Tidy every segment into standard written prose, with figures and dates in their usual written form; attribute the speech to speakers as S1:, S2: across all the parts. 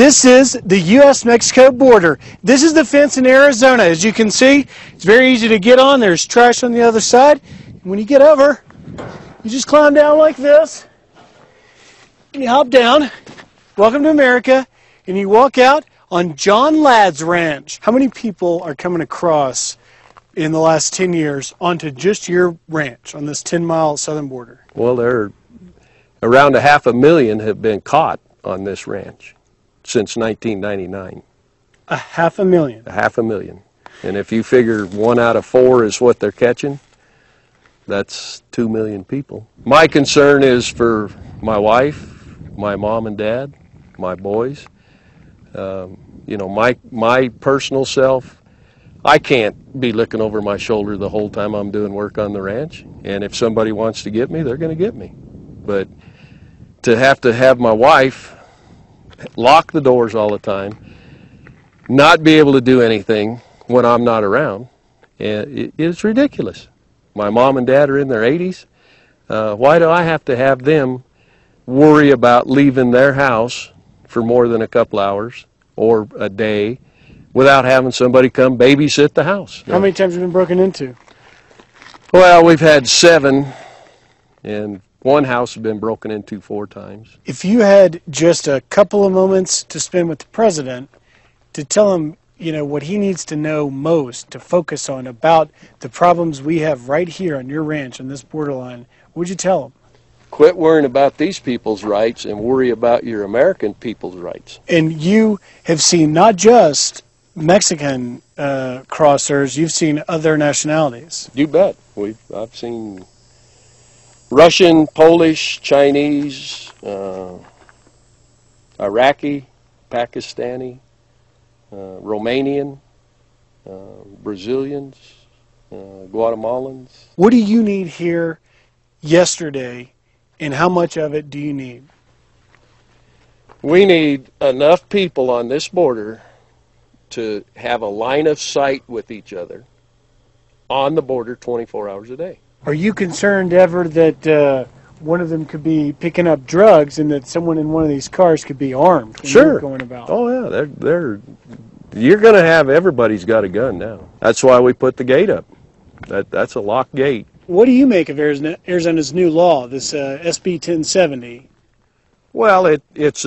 S1: This is the U.S.-Mexico border. This is the fence in Arizona. As you can see, it's very easy to get on. There's trash on the other side. When you get over, you just climb down like this. And you hop down. Welcome to America. And you walk out on John Ladd's ranch. How many people are coming across in the last 10 years onto just your ranch on this 10-mile southern border?
S2: Well, there are around 500,000 have been caught on this ranch since 1999.
S1: 500,000?
S2: 500,000. And if you figure 1 out of 4 is what they're catching, that's 2 million people. My concern is for my wife, my mom and dad, my boys. You know, my personal self, I can't be looking over my shoulder the whole time I'm doing work on the ranch. And if somebody wants to get me, they're going to get me. But to have my wife lock the doors all the time, not be able to do anything when I'm not around, it's ridiculous. My mom and dad are in their 80s. Why do I have to have them worry about leaving their house for more than a couple hours or a day without having somebody come babysit the house?
S1: How many times have you been broken into?
S2: Well, we've had 7, and one house has been broken into 4 times.
S1: If you had just a couple of moments to spend with the president to tell him, you know, what he needs to know most to focus on about the problems we have right here on your ranch on this borderline, what would you tell him?
S2: Quit worrying about these people's rights and worry about your American people's rights.
S1: And you have seen not just Mexican crossers, you've seen other nationalities.
S2: You bet. I've seen Russian, Polish, Chinese, Iraqi, Pakistani, Romanian, Brazilians, Guatemalans.
S1: What do you need here yesterday, and how much of it do you need?
S2: We need enough people on this border to have a line of sight with each other on the border 24 hours a day.
S1: Are you concerned ever that one of them could be picking up drugs and that someone in one of these cars could be armed when
S2: Sure.
S1: you're going about?
S2: Oh yeah, you're going to have, everybody's got a gun now. That's why we put the gate up. That's a locked gate.
S1: What do you make of Arizona's new law, this SB 1070?
S2: Well, it's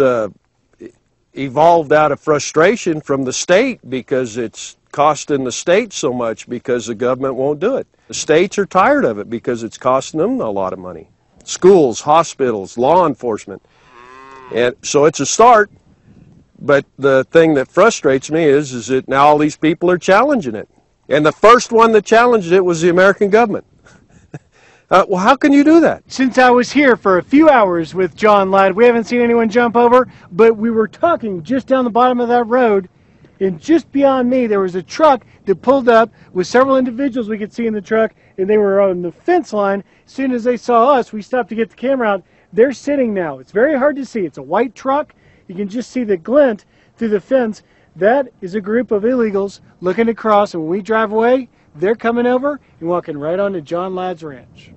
S2: evolved out of frustration from the state because it's costing the state so much because the government won't do it. The states are tired of it because it's costing them a lot of money. Schools, hospitals, law enforcement. And so it's a start, but the thing that frustrates me is that now all these people are challenging it. And the first one that challenged it was the American government. Well, how can you do that?
S1: Since I was here for a few hours with John Ladd, we haven't seen anyone jump over, but we were talking just down the bottom of that road, and just beyond me there was a truck that pulled up with several individuals we could see in the truck, and they were on the fence line. As soon as they saw us, we stopped to get the camera out. They're sitting now. It's very hard to see. It's a white truck. You can just see the glint through the fence. That is a group of illegals looking to cross, and when we drive away, they're coming over and walking right onto John Ladd's ranch.